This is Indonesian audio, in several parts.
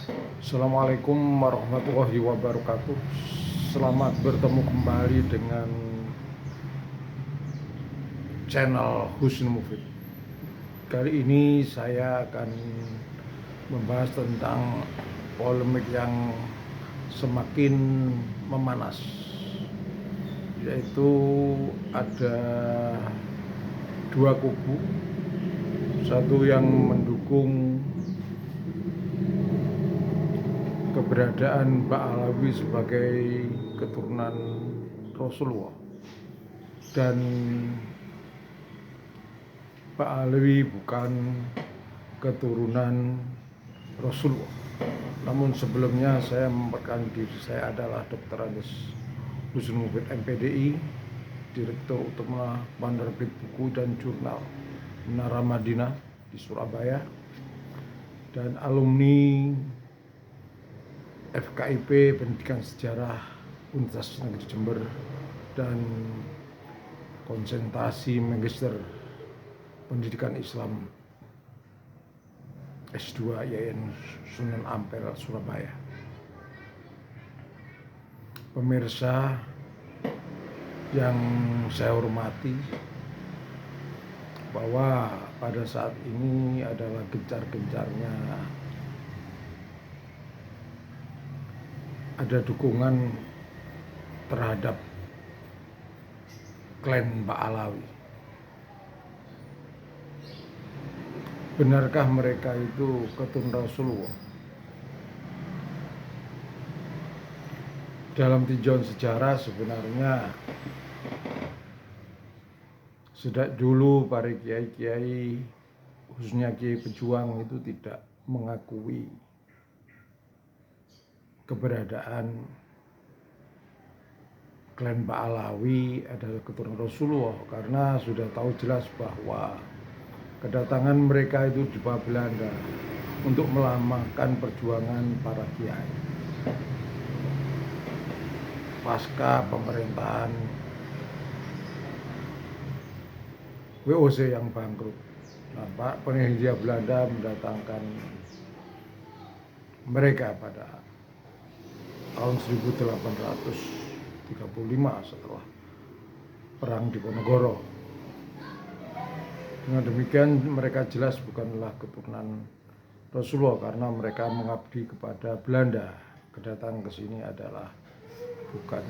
Assalamualaikum warahmatullahi wabarakatuh. Selamat bertemu kembali dengan channel Husnul Mufid. Kali ini saya akan membahas tentang polemik yang semakin memanas, yaitu ada dua kubu, satu yang mendukung keberadaan Ba'alawi sebagai keturunan Rasulullah dan Ba'alawi bukan keturunan Rasulullah. Namun sebelumnya saya memperkenalkan diri saya adalah Dr. Andes Husnul Mufid MPDI, Direktur Utama Penerbit Buku dan Jurnal Menara Madinah di Surabaya, dan alumni FKIP Pendidikan Sejarah Universitas Negeri Jember dan konsentrasi Magister Pendidikan Islam S2 YN Sunan Ampel Surabaya. Pemirsa yang saya hormati, bahwa pada saat ini adalah gencar-gencarnya ada dukungan terhadap klan Ba'alawi. Benarkah mereka itu keturunan Rasulullah? Dalam tinjauan sejarah sebenarnya sejak dulu para kiai-kiai, khususnya kiai pejuang, itu tidak mengakui keberadaan klan Ba'alawi adalah keturunan Rasulullah, karena sudah tahu jelas bahwa kedatangan mereka itu di bawah Belanda untuk melamakan perjuangan para kiai pasca pemerintahan WOC yang bangkrut. Nah, pengindia Belanda mendatangkan mereka pada tahun 1835 setelah Perang Diponegoro. Dengan demikian mereka jelas bukanlah keturunan Rasulullah, karena mereka mengabdi kepada Belanda. Kedatangan ke sini adalah bukan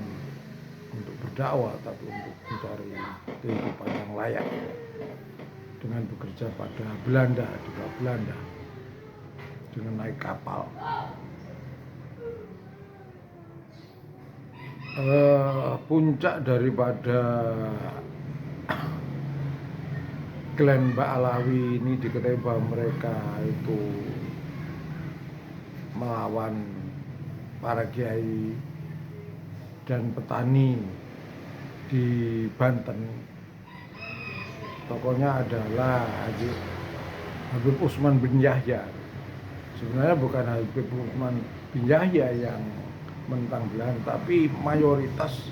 untuk berdakwah, tapi untuk mencari kehidupan yang layak dengan bekerja pada Belanda, di bawah Belanda, dengan naik kapal. Puncak daripada klan Ba'alawi ini diketahui bahwa mereka itu melawan para kiai dan petani di Banten. Tokohnya adalah Habib Usman bin Yahya. Sebenarnya bukan Habib Usman bin Yahya yang menentang Belanda, tapi mayoritas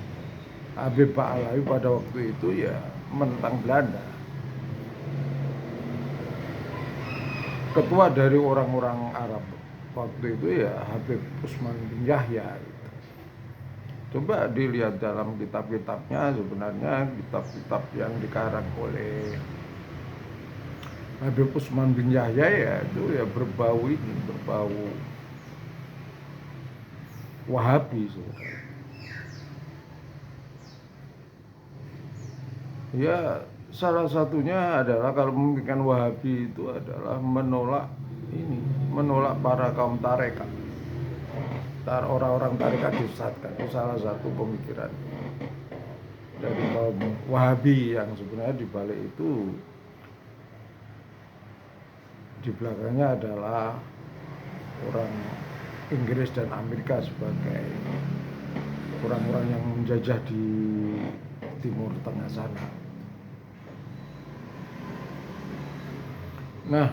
Habib Ba'alawi pada waktu itu ya menentang Belanda. Ketua dari orang-orang Arab waktu itu ya Habib Usman bin Yahya. Coba dilihat dalam kitab-kitabnya, sebenarnya kitab-kitab yang dikarang oleh Habib Usman bin Yahya ya itu ya berbau Wahabi sebenarnya. Ya salah satunya adalah kalau memikirkan Wahabi itu adalah menolak para kaum tarekat. Orang-orang tarekat disesatkan, itu salah satu pemikiran dari kaum Wahabi, yang sebenarnya di balik itu di belakangnya adalah orang Inggris dan Amerika sebagai orang-orang yang menjajah di Timur Tengah sana. Nah,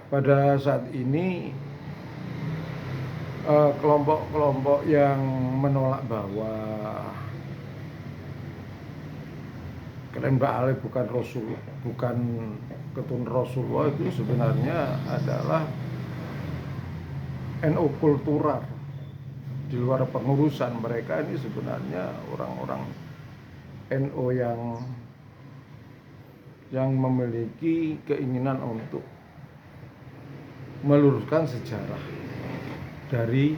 pada saat ini kelompok-kelompok yang menolak bahwa klan Ba'alawi bukan keturunan Rasulullah itu sebenarnya adalah NU kultural di luar pengurusan. Mereka ini sebenarnya orang-orang NU yang memiliki keinginan untuk meluruskan sejarah dari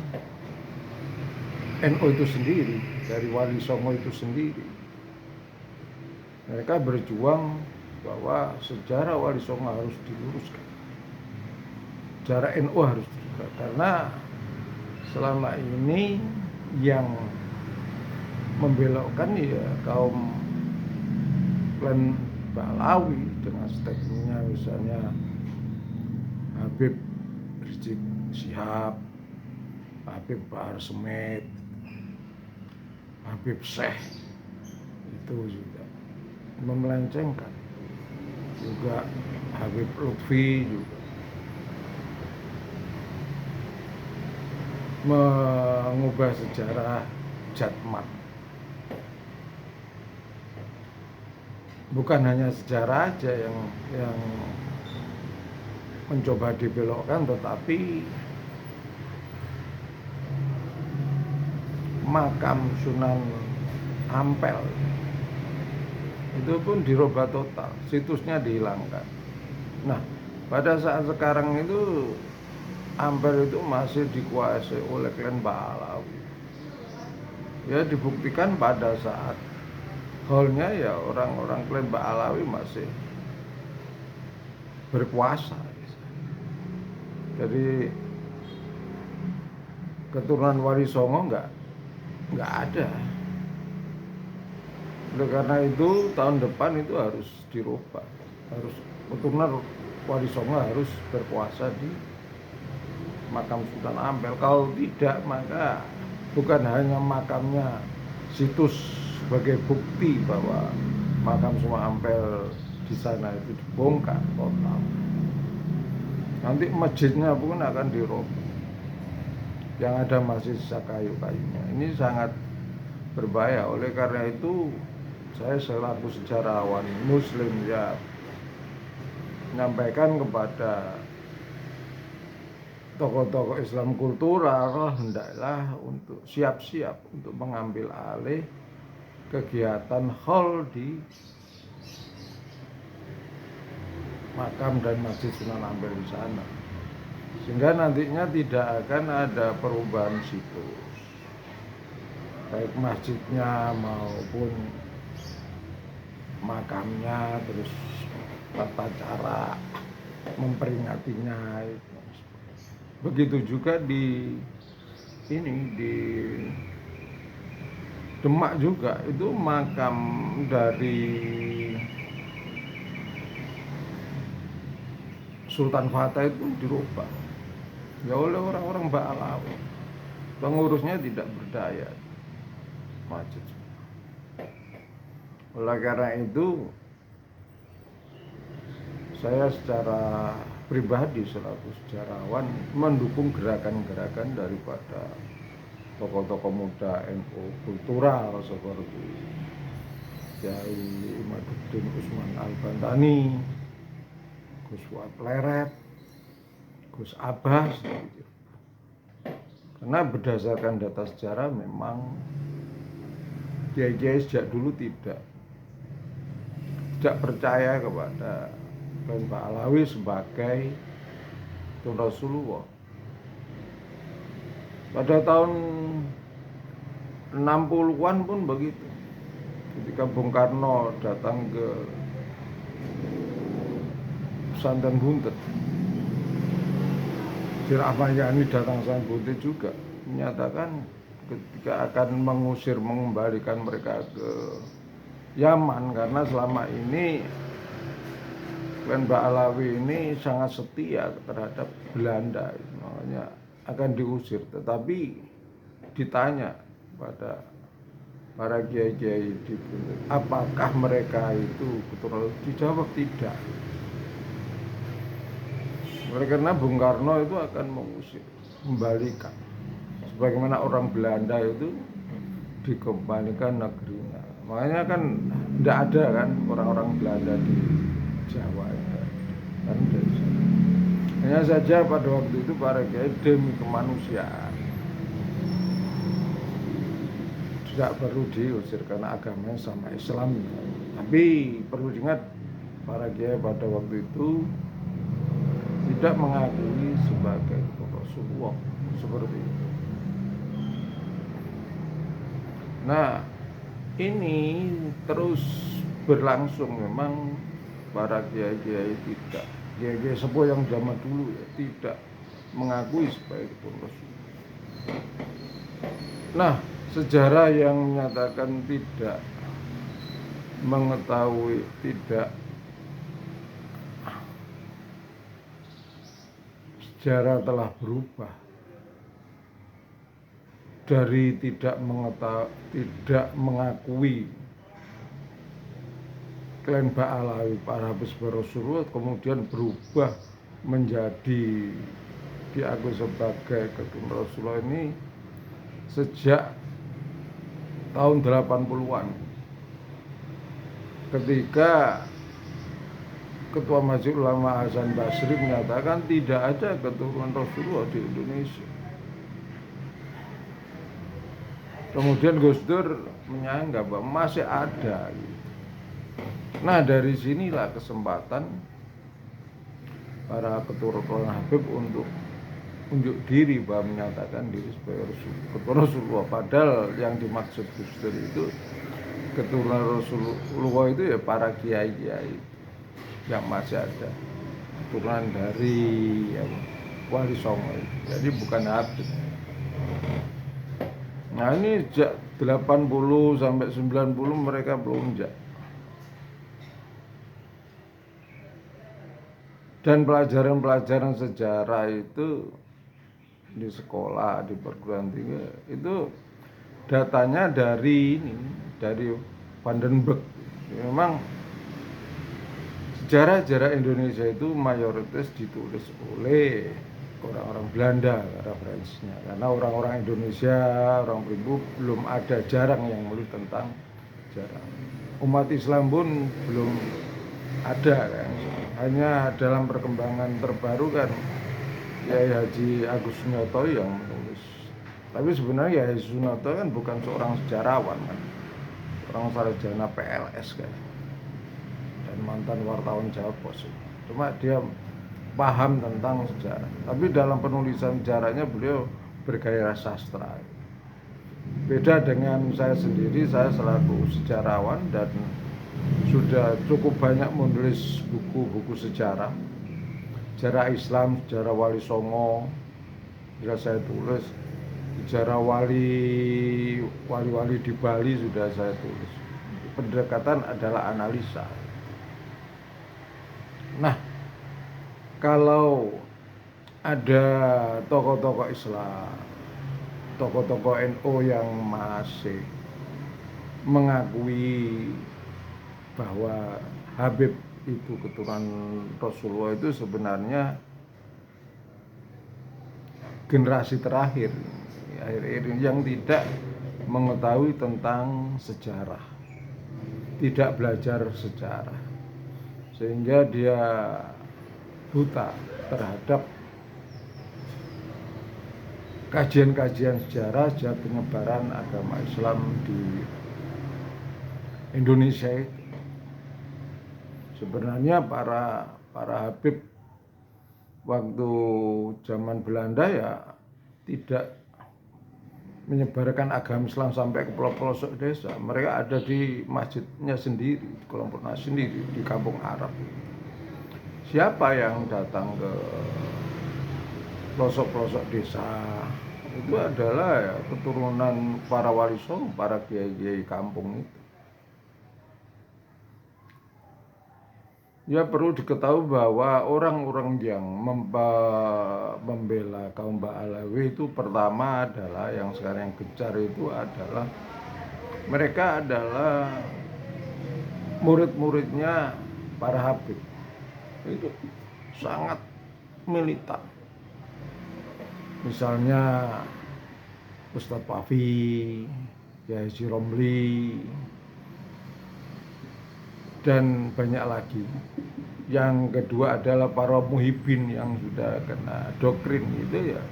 NU itu sendiri, dari Wali Songo itu sendiri. Mereka berjuang bahwa sejarah Wali Songo harus diluruskan, sejarah NU harus diluruskan, karena selama ini yang membelokkan ya kaum klan Ba'alawi dengan statementnya misalnya Habib Rizik Syihab, Habib Bahar Smith, Habib Syekh, itu juga memelencengkan, juga Habib Lutfi juga mengubah sejarah Jatmat. Bukan hanya sejarah aja yang mencoba dibelokkan, tetapi makam Sunan Ampel itu pun dirubah total, situsnya dihilangkan. Nah, pada saat sekarang itu Ampel itu masih dikuasai oleh klan Ba'alawi. Ya dibuktikan pada saat hallnya ya orang-orang klan Ba'alawi masih berkuasa. Jadi keturunan Wali Songo nggak ada. Oleh karena itu tahun depan itu harus dirubah, harus keturunan Wali Songo harus berkuasa di makam Sunan Ampel. Kalau tidak, maka bukan hanya makamnya, situs sebagai bukti bahwa makam Sunan Ampel di sana itu dibongkar total. Nanti masjidnya pun akan diroboh. Yang ada masih sisa kayu-kayunya. Ini sangat berbahaya. Oleh karena itu saya selaku sejarawan Muslim ya menyampaikan kepada tokoh-tokoh Islam kultural hendaklah untuk siap-siap untuk mengambil alih kegiatan hall di makam dan masjid Sunan Ampel di sana, sehingga nantinya tidak akan ada perubahan situs, baik masjidnya maupun makamnya, terus tata cara memperingatinya. Begitu juga di Demak juga, itu makam dari Sultan Fatah itu dirubah ya oleh orang-orang Ba'alawi. Pengurusnya tidak berdaya, macet. Oleh karena itu saya secara pribadi selaku sejarawan mendukung gerakan-gerakan daripada tokoh-tokoh muda NU kultural seperti Kiai Imaduddin Usman Al-Bantani, Gus Fuad Pleret, Gus Abbas gitu. Karena berdasarkan data sejarah memang kiai-kiai sejak dulu tidak percaya kepada klan Ba'alawi sebagai Tun Rasulullah. Pada tahun 60-an pun begitu. Ketika Bung Karno datang ke pesantren Buntet, Syekh Ahmad Yani datang ke pesantren Buntet juga menyatakan ketika akan mengembalikan mereka ke Yaman, karena selama ini klan Ba'alawi ini sangat setia terhadap Belanda, makanya akan diusir. Tetapi ditanya pada para kiai-kiai di Buntet, apakah mereka itu betul? Dijawab tidak. Oleh karena Bung Karno itu akan mengusir, kembalikan, sebagaimana orang Belanda itu dikembalikan negerinya. Makanya kan tidak ada kan orang-orang Belanda di Jawa ya. Kan dari sana. Hanya saja pada waktu itu para kiai demi kemanusiaan tidak perlu diusir karena agamanya sama Islam. Tapi perlu diingat para kiai pada waktu itu tidak mengakui sebagai Rasulullah seperti itu. Nah, ini terus berlangsung. Memang para kiai-kiai tidak, kiai-kiai sepuh yang zaman dulu ya, tidak mengakui sebagai Rasul. Nah, sejarah yang menyatakan tidak mengetahui, tidak, sejarah telah berubah dari tidak mengakui klaim Ba'alawi para habis Rasulullah, kemudian berubah menjadi diakui sebagai ketum Rasulullah ini sejak tahun 80-an, ketika Ketua Majelis Ulama Hasan Basri menyatakan tidak ada keturunan Rasulullah di Indonesia. Kemudian Gus Dur menyanggah bahwa masih ada. Nah, dari sinilah kesempatan para keturunan Habib untuk unjuk diri bahwa menyatakan diri sebagai keturunan Rasulullah. Padahal yang dimaksud Gus Dur itu keturunan Rasulullah itu ya para kiai-kiai yang masih ada, keturunan dari Wali Songo. Jadi bukan Habib. Nah, ini sejak 80 sampai 90 mereka belum. Dan pelajaran-pelajaran sejarah itu di sekolah, di perguruan tinggi itu datanya dari Vandenberg. Memang sejarah Indonesia itu mayoritas ditulis oleh orang-orang Belanda referensinya, karena orang-orang Indonesia, orang pribumi belum ada, jarang yang menulis tentang sejarah. Umat Islam pun belum ada kan. Hanya dalam perkembangan terbaru kan Yai Haji Agus Sunyoto yang menulis. Tapi sebenarnya Yai Haji Sunyoto kan bukan seorang sejarawan kan, orang sarjana PLS kan, dan mantan wartawan Jawa Pos. Cuma dia paham tentang sejarah, tapi dalam penulisan sejarahnya beliau bergaya sastra. Beda dengan saya sendiri, saya selaku sejarawan dan sudah cukup banyak menulis buku-buku sejarah Islam, sejarah Wali Songo sudah saya tulis, sejarah wali-wali di Bali sudah saya tulis. Pendekatan adalah analisa. Nah, kalau ada tokoh-tokoh Islam, tokoh-tokoh NU yang masih mengakui bahwa Habib itu keturunan Rasulullah, itu sebenarnya generasi terakhir akhir-akhir ini yang tidak mengetahui tentang sejarah, tidak belajar sejarah, sehingga dia buta terhadap kajian-kajian sejarah sejak penyebaran agama Islam di Indonesia itu. Sebenarnya para Habib waktu zaman Belanda ya tidak menyebarkan agama Islam sampai ke pelosok desa. Mereka ada di masjidnya sendiri, di kelompoknya sendiri, di kampung Arab. Siapa yang datang ke pelosok-pelosok desa itu adalah ya, keturunan para wali songo, para kiai-kiai kampung itu. Ya, perlu diketahui bahwa orang-orang yang membela kaum Ba'alawi itu pertama adalah yang sekarang yang gencar itu adalah mereka adalah murid-muridnya para Habib. Itu sangat militan. Misalnya Ustadz Pafi, Yai Romli, dan banyak lagi. Yang kedua adalah para muhibin yang sudah kena doktrin itu ya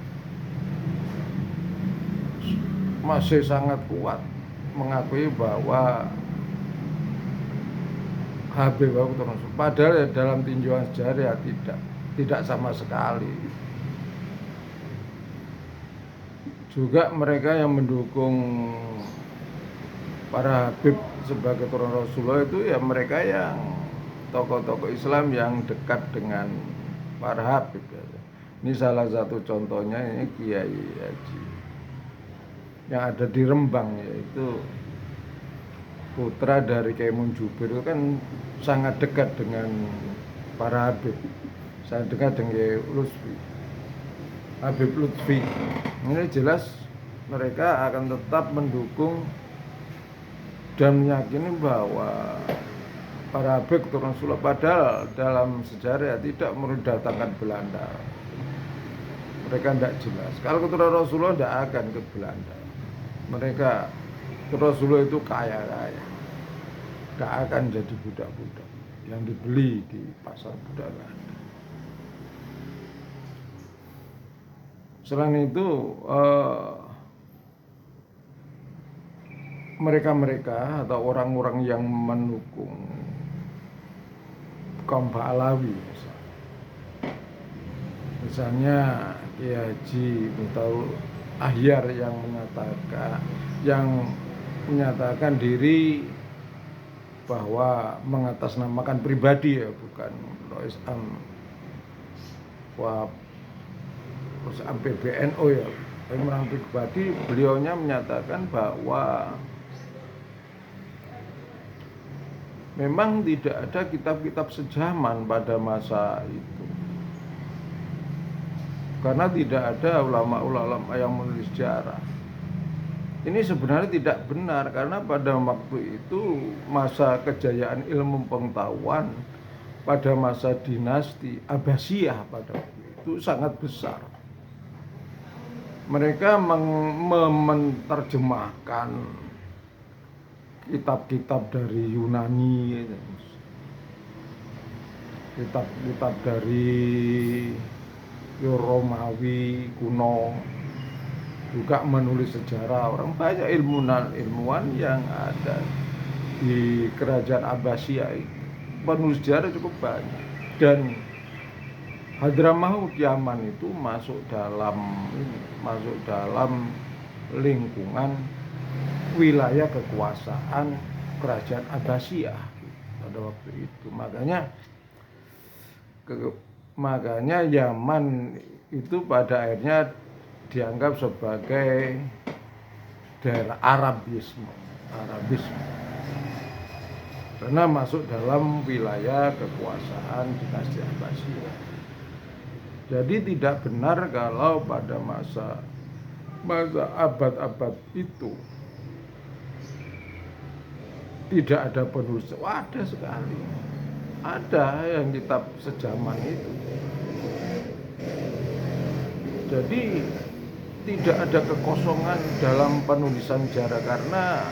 masih sangat kuat mengakui bahwa Habib Wahab Rasul. Padahal ya dalam tinjauan sejarah ya tidak sama sekali. Juga mereka yang mendukung para Habib sebagai turun Rasulullah itu ya mereka yang tokoh-tokoh Islam yang dekat dengan para Habib. Ini salah satu contohnya, ini Kiai Haji yang ada di Rembang, yaitu putra dari Kiai Munjubir, itu kan sangat dekat dengan para Habib, sangat dekat dengan Kiai Lutfi, Habib Lutfi. Ini jelas mereka akan tetap mendukung dan meyakini bahwa para Habib turun Rasulullah, padahal dalam sejarah tidak mendatangkan Belanda. Mereka tidak jelas. Kalau keturunan Rasulullah tidak akan ke Belanda. Mereka Rasulullah itu kaya-kaya, tidak akan jadi budak-budak yang dibeli di pasar budak Belanda. Selain itu mereka-mereka atau orang-orang yang mendukung kaum Pahlawi misalnya Kiai Haji Miftahul Ahyar yang menyatakan diri bahwa mengatasnamakan pribadi ya, bukan Rois Am PBNU ya, orang pribadi. Beliaunya menyatakan bahwa memang tidak ada kitab-kitab sejaman pada masa itu, karena tidak ada ulama-ulama yang menulis sejarah. Ini sebenarnya tidak benar, karena pada waktu itu masa kejayaan ilmu pengetahuan pada masa dinasti Abbasiyah pada waktu itu sangat besar. Mereka menerjemahkan kitab-kitab dari Yunani, kitab-kitab dari Romawi kuno, juga menulis sejarah. Orang banyak ilmuwan yang ada di kerajaan Abbasiyah itu penulis sejarah cukup banyak. Dan Hadramaut Yaman itu masuk dalam lingkungan wilayah kekuasaan kerajaan Abbasiyah pada waktu itu. Makanya Yaman itu pada akhirnya dianggap sebagai daerah Arabisme karena masuk dalam wilayah kekuasaan dinasti Abbasiyah. Jadi tidak benar kalau pada masa abad-abad itu tidak ada penulis. Ada sekali, ada yang kitab sejaman itu. Jadi tidak ada kekosongan dalam penulisan sejarah, karena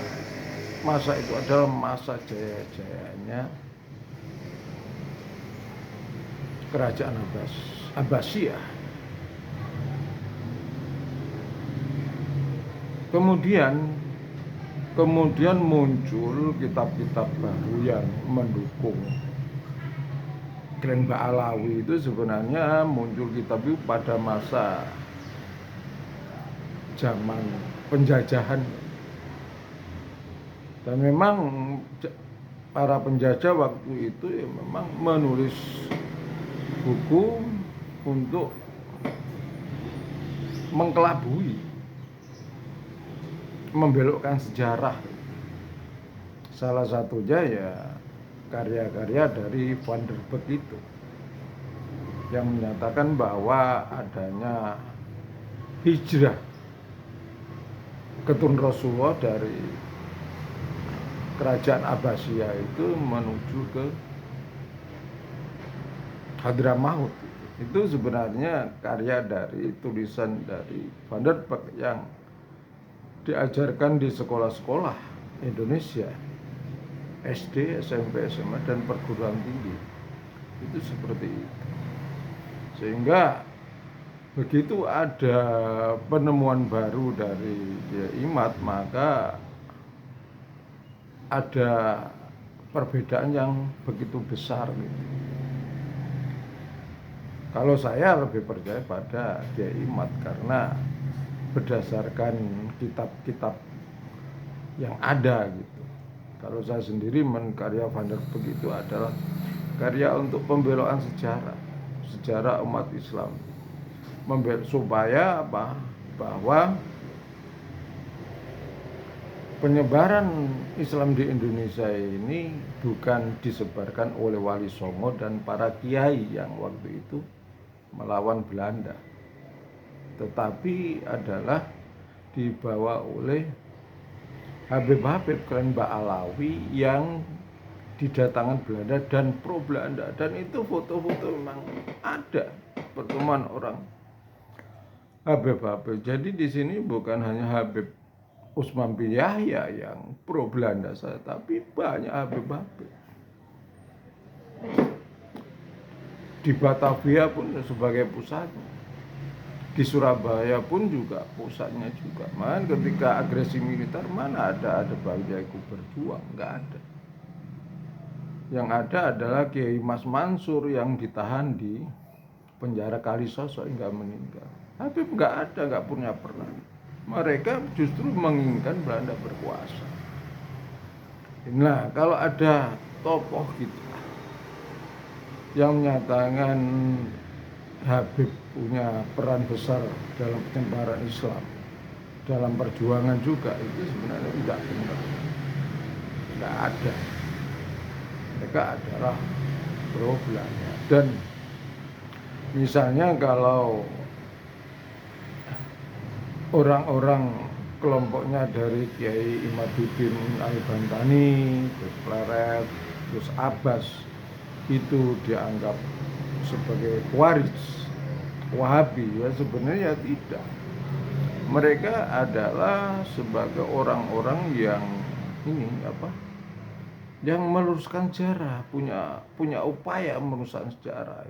masa itu adalah masa jaya-jayanya kerajaan Abbasiyah. Kemudian muncul kitab-kitab baru yang mendukung Grand Ba'alawi. Itu sebenarnya muncul kitab itu pada masa zaman penjajahan, dan memang para penjajah waktu itu ya memang menulis buku untuk mengkelabui, membelokkan sejarah. Salah satunya ya karya-karya dari Van der Beek itu, yang menyatakan bahwa adanya hijrah keturun Rasulullah dari kerajaan Abbasiyah itu menuju ke Hadramaut. Itu sebenarnya karya dari tulisan dari Van der Beek yang diajarkan di sekolah-sekolah Indonesia, SD, SMP, SMA, dan perguruan tinggi. Itu seperti itu. Sehingga begitu ada penemuan baru dari Kiai Imad, maka ada perbedaan yang begitu besar gitu. Kalau saya lebih percaya pada Kiai Imad karena berdasarkan kitab-kitab yang ada gitu. Kalau saya sendiri karya Van der Burg itu adalah karya untuk pembeloan sejarah umat Islam, supaya apa? Bahwa penyebaran Islam di Indonesia ini bukan disebarkan oleh Wali Songo dan para kiai yang waktu itu melawan Belanda, tetapi adalah dibawa oleh Habib-Habib klan Ba'alawi yang didatangkan Belanda dan pro Belanda, dan itu foto-foto memang ada pertemuan orang Habib-Habib. Jadi di sini bukan hanya Habib Usman bin Yahya yang pro Belanda saja, tapi banyak Habib-Habib. Di Batavia pun sebagai pusatnya, di Surabaya pun juga pusatnya juga. Man, ketika agresi militer mana ada Bajaiku berjuang, nggak ada. Yang ada adalah Kiai Mas Mansur yang ditahan di penjara Kalisosok hingga meninggal. Habib nggak ada, nggak punya peran. Mereka justru menginginkan Belanda berkuasa. Nah, kalau ada tokoh kita yang menyatakan Habib punya peran besar dalam penyebaran Islam, dalam perjuangan juga, itu sebenarnya tidak benar. Tidak ada. Mereka adalah pro Belanda. Dan misalnya kalau orang-orang kelompoknya dari Kiai Imaduddin Al-Bantani, terus Pleret, terus Abbas, itu dianggap sebagai waris Wahabi, ya sebenarnya tidak. Mereka adalah sebagai orang-orang yang yang meluruskan sejarah, punya upaya meluruskan sejarah.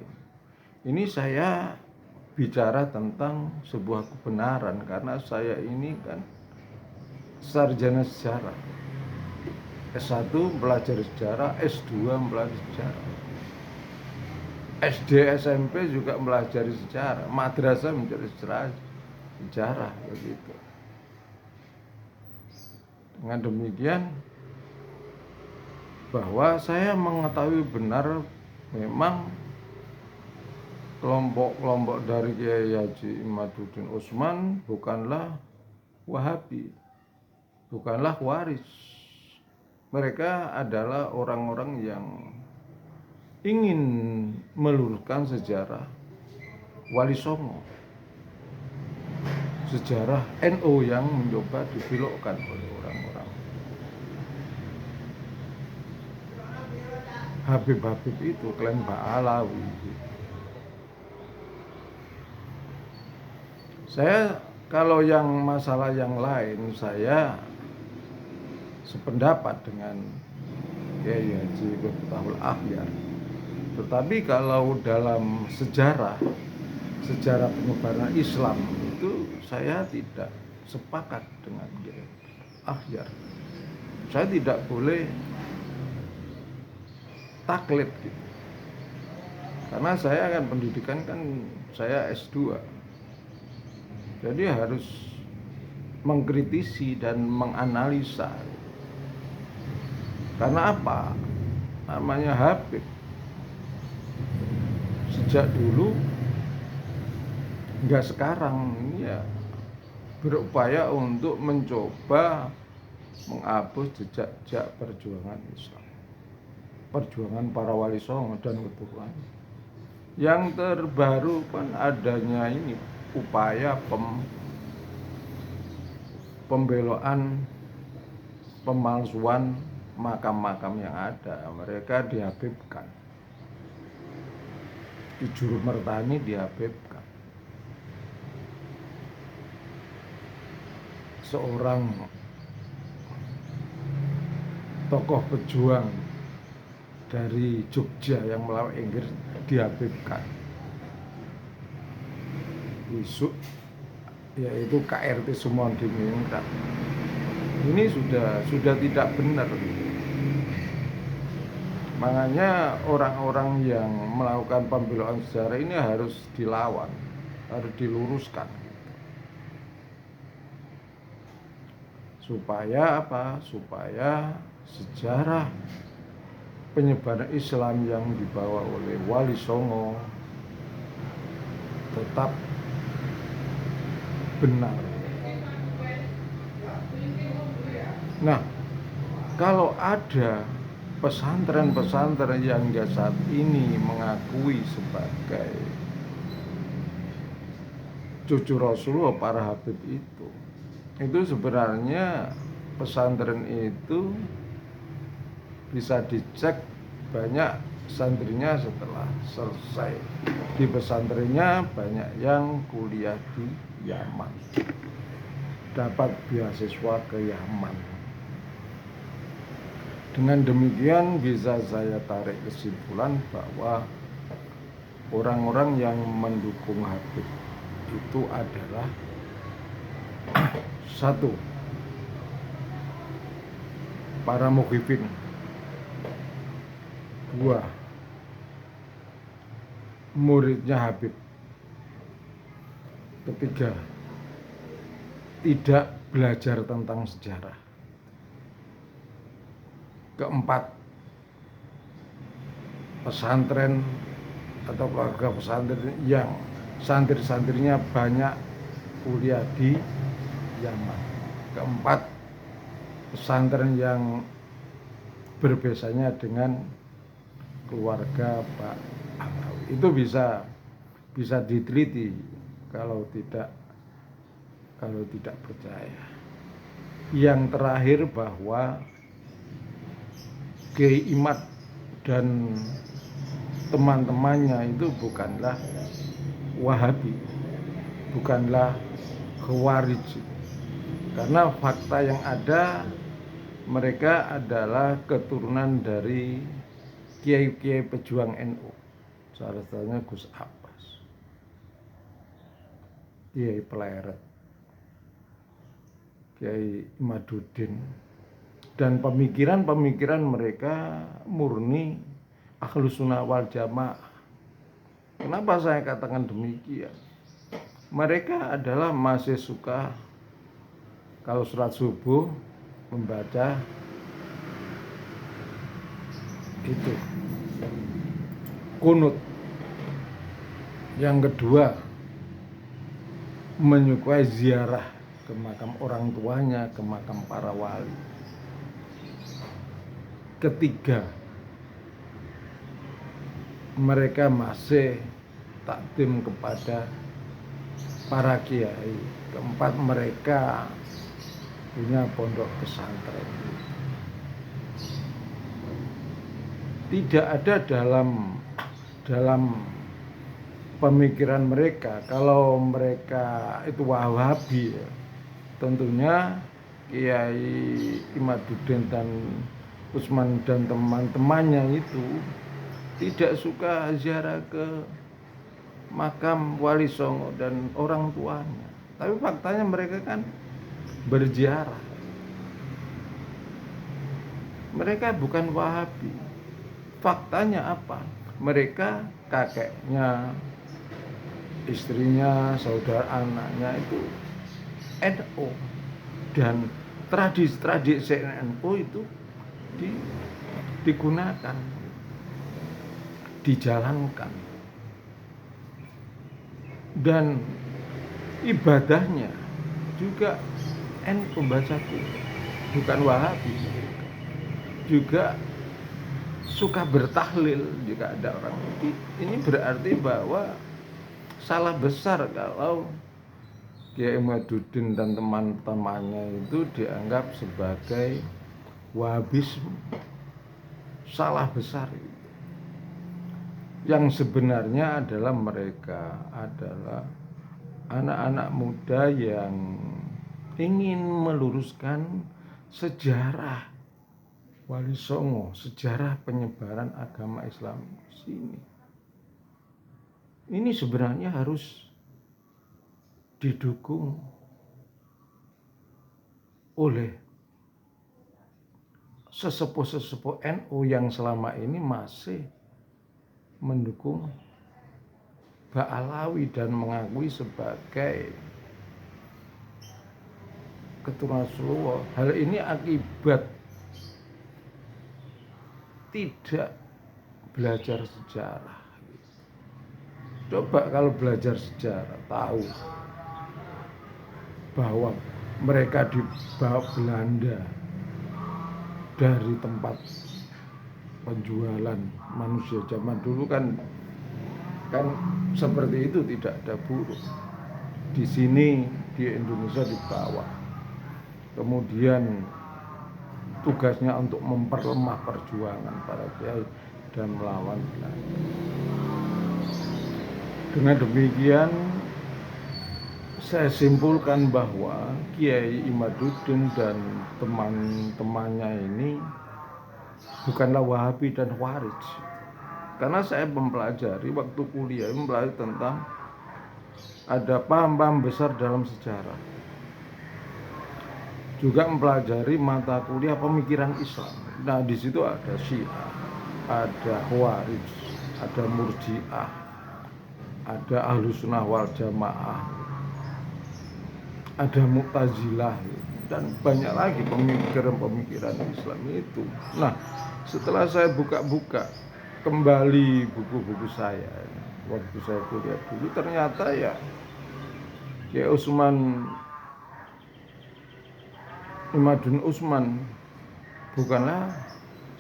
Ini saya bicara tentang sebuah kebenaran karena saya ini kan sarjana sejarah. S1 belajar sejarah, S2 belajar sejarah. SD, SMP juga belajar sejarah, madrasah mencari sejarah begitu. Dengan demikian bahwa saya mengetahui benar memang kelompok-kelompok dari Kiai Haji Imaduddin Usman bukanlah Wahabi, bukanlah waris. Mereka adalah orang-orang yang ingin meluruskan sejarah Wali Songo, sejarah NU yang mencoba dibelokkan oleh orang-orang Habib-Habib itu, klan Ba'alawi. Saya kalau yang masalah yang lain, saya sependapat dengan Kiai Haji Miftahul Akhyar. Tetapi kalau dalam sejarah penyebaran Islam itu saya tidak sepakat dengan Kiai Akhyar. Saya tidak boleh taklid gitu. Karena saya kan pendidikan saya S2. Jadi harus mengkritisi dan menganalisa. Karena apa? Namanya Habib. Sejak dulu hingga sekarang ini ya berupaya untuk mencoba menghapus jejak perjuangan Islam, perjuangan para Wali Songo dan keturunan. Yang terbaru kan adanya ini upaya pembeloan, pemalsuan makam-makam yang ada. Mereka dihabibkan, di Juru Mertani dihabibkan. Seorang tokoh pejuang dari Jogja yang melawan Inggris dihabibkan. Isu yaitu KRT Sumonding ini sudah tidak benar. Makanya orang-orang yang melakukan pembelaan sejarah ini harus dilawan, harus diluruskan. Supaya apa? Supaya sejarah penyebaran Islam yang dibawa oleh Wali Songo tetap benar. Nah, kalau ada pesantren-pesantren yang saat ini mengakui sebagai cucu Rasulullah, para Habib itu sebenarnya pesantren itu bisa dicek banyak santrinya setelah selesai di pesantrennya banyak yang kuliah di Yaman, dapat beasiswa ke Yaman. Dengan demikian bisa saya tarik kesimpulan bahwa orang-orang yang mendukung Habib itu adalah satu, para mukhifin. Dua, muridnya Habib. Ketiga, tidak belajar tentang sejarah. Keempat, pesantren atau keluarga pesantren yang santri-santrinya banyak kuliah di Yaman. Keempat, pesantren yang berbesanya dengan keluarga Pak Alawi. Itu bisa diteliti kalau tidak percaya. Yang terakhir bahwa Kiai Imad dan teman-temannya itu bukanlah Wahabi, bukanlah Khawarij. Karena fakta yang ada, mereka adalah keturunan dari kiai-kiai pejuang NU. Salah satunya Gus Abbas, Kiai Pleret, Kiai Imaduddin. Dan pemikiran mereka murni Ahlus Sunnah wal Jamaah. Kenapa saya katakan demikian? Mereka adalah masih suka kalau sholat subuh membaca itu kunut. Yang kedua, menyukai ziarah ke makam orang tuanya, ke makam para wali. Ketiga, mereka masih takdim kepada para kiai. Keempat, mereka punya pondok pesantren. Tidak ada dalam pemikiran mereka kalau mereka itu Wahabi, ya. Tentunya Kiai Imaduddin dan Utsman dan teman-temannya itu tidak suka ziarah ke makam Wali Songo dan orang tuanya. Tapi faktanya mereka kan berziarah. Mereka bukan Wahabi. Faktanya apa? Mereka, kakeknya, istrinya, saudara anaknya itu NU. Dan tradisi NU itu digunakan, dijalankan, dan ibadahnya juga NU membaca Quran, bukan Wahabi. Juga suka bertahlil jika ada orang. Ini berarti bahwa salah besar kalau Kiai Imaduddin dan teman-temannya itu dianggap sebagai Wahabisme. Salah besar itu. Yang sebenarnya adalah mereka adalah anak-anak muda yang ingin meluruskan sejarah Wali Songo, sejarah penyebaran agama Islam di sini. Ini sebenarnya harus didukung oleh sesepuh-sesepuh NU yang selama ini masih mendukung Ba'alawi dan mengakui sebagai keturunan Rasulullah. Hal ini akibat tidak belajar sejarah. Coba kalau belajar sejarah tahu bahwa mereka dibawa Belanda dari tempat penjualan manusia zaman dulu kan seperti itu, tidak ada buruh. Di sini di Indonesia dibawa. Kemudian tugasnya untuk memperlemah perjuangan para kiai dan melawan Belanda. Dengan demikian saya simpulkan bahwa Kiai Imaduddin dan teman-temannya ini bukanlah Wahabi dan Khawarij. Karena saya mempelajari waktu kuliah, mempelajari tentang ada paham-paham besar dalam sejarah. Juga mempelajari mata kuliah pemikiran Islam. Nah, di situ ada Syiah, ada Khawarij, ada Murji'ah, ada Ahlussunnah wal Jamaah, ada Mu'tazilah, dan banyak lagi pemikiran-pemikiran Islam itu. Nah, setelah saya buka-buka kembali buku-buku saya waktu saya kuliah dulu, ternyata ya Kiai Imaduddin Utsman bukanlah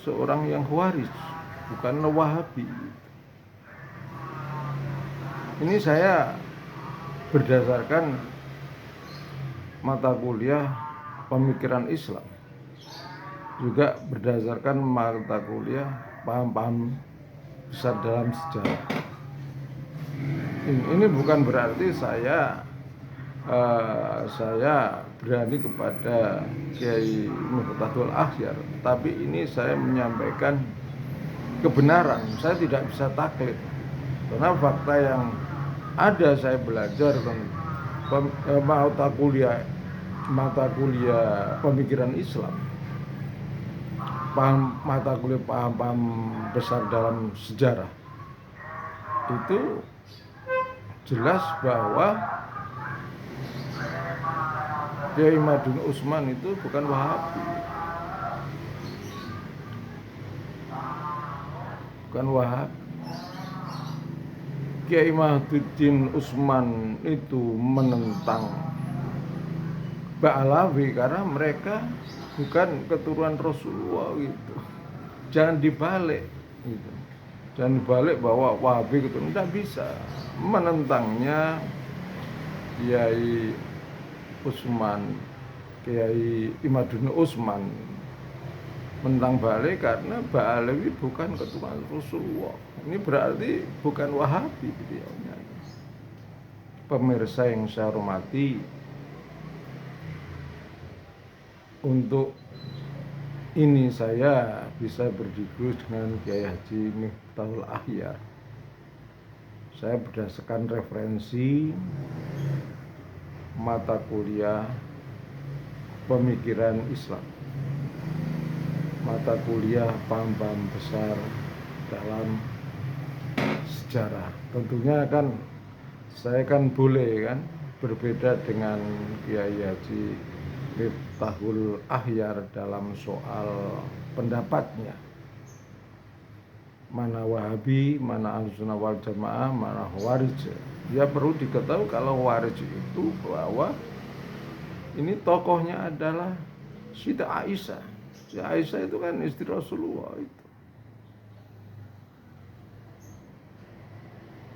seorang yang Khawarij, bukanlah Wahabi. Ini saya berdasarkan mata kuliah pemikiran Islam, juga berdasarkan mata kuliah paham-paham besar dalam sejarah. Ini bukan berarti saya berani kepada Kiai Miftahul Akhyar, tapi ini saya menyampaikan kebenaran. Saya tidak bisa taklid karena fakta yang ada saya belajar mata kuliah pemikiran Islam, mata kuliah paham-paham besar dalam sejarah, itu jelas bahwa Kiai Imaduddin Utsman itu bukan Wahabi, bukan Wahabi. Kiai Imaduddin Utsman itu menentang Ba'alawi karena mereka bukan keturunan Rasulullah gitu. Jangan dibalik gitu. Jangan dibalik bahwa Wahabi itu tidak bisa. Menentangnya Kiai Utsman, Kiai Imaduddin Utsman menentang balik karena Ba'alawi bukan keturunan Rasulullah. Ini berarti bukan Wahabi beliaunya. Pemirsa yang saya hormati, untuk ini saya bisa berdiskusi dengan Kiai Haji Miftahul Akhyar. Saya berdasarkan referensi mata kuliah pemikiran Islam, mata kuliah paham-paham besar dalam sejarah. Tentunya kan saya kan boleh kan berbeda dengan Kiai Haji Miftahul Akhyar dalam soal pendapatnya. Mana Wahabi, mana Ahlussunnah wal Jamaah, mana Khawarij. Ya perlu diketahui kalau Khawarij itu bahwa ini tokohnya adalah Siti Aisyah. Si Aisyah itu kan istri Rasulullah itu.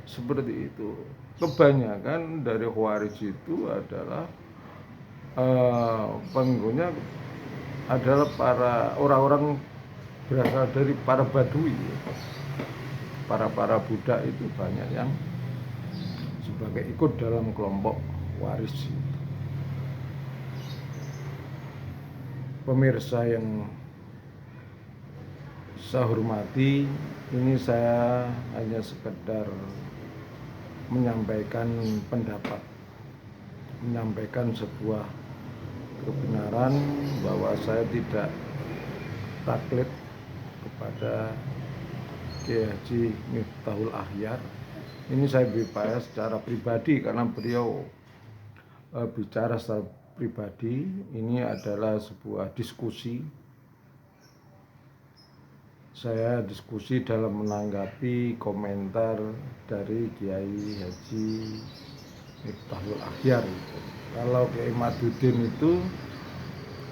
Seperti itu. Kebanyakan dari Khawarij itu adalah pengikutnya adalah para orang-orang berasal dari para Badui. Para budak itu banyak yang sebagai ikut dalam kelompok Khawarij. Pemirsa yang saya hormati, ini saya hanya sekedar menyampaikan pendapat, menyampaikan sebuah kebenaran bahwa saya tidak taklid kepada Kiai Haji Miftahul Akhyar. Ini saya berbicara secara pribadi karena beliau bicara secara pribadi. Ini adalah sebuah diskusi. Saya diskusi dalam menanggapi komentar dari Kiai Haji Miftahul Akhyar. Kalau Kiai Maduddin itu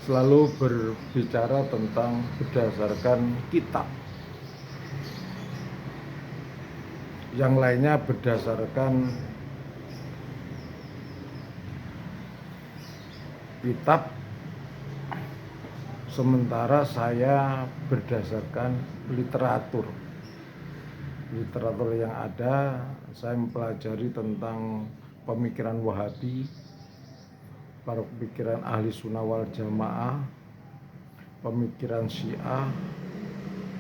selalu berbicara tentang berdasarkan kitab, yang lainnya berdasarkan kitab, sementara saya berdasarkan literatur yang ada. Saya mempelajari tentang pemikiran Wahabi, para pemikiran ahli sunnah wal jamaah, pemikiran Syiah,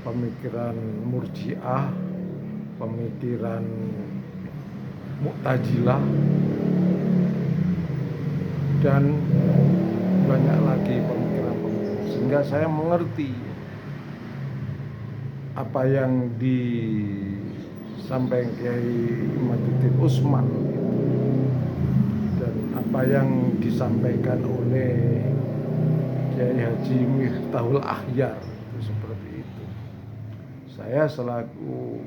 pemikiran Murji'ah, pemikiran Mu'tazilah, dan banyak lagi pemikiran-pemikiran, sehingga saya mengerti apa yang disampaikan Kiai Maduddin Usman dan apa yang disampaikan oleh Kiai Haji Miftahul Akhyar itu seperti itu. Saya selaku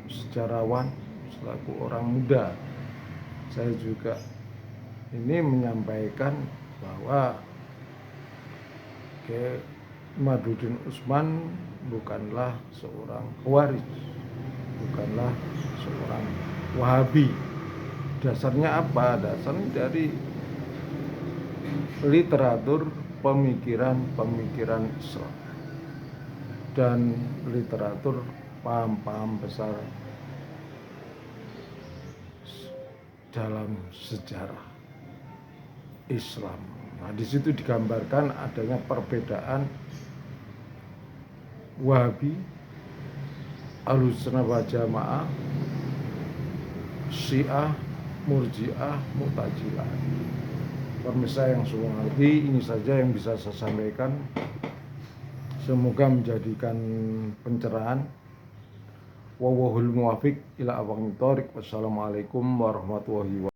sejarawan, selaku orang muda, saya juga ini menyampaikan bahwa Kiai Maduddin Usman bukanlah seorang Khawarij, bukanlah seorang Wahabi. Dasarnya apa? Dasarnya dari literatur pemikiran Islam dan literatur paham-paham besar dalam sejarah Islam. Nah, di situ digambarkan adanya perbedaan Wahabi, Ahlussunnah wal Jamaah, Syiah, Murji'ah, Mu'tazilah. Pemirsa yang semua ngerti, ini saja yang bisa saya sampaikan. Semoga menjadikan pencerahan. Wallahul muwaffiq ila aqwamit thoriq. Wassalamualaikum warahmatullahi wabarakatuh.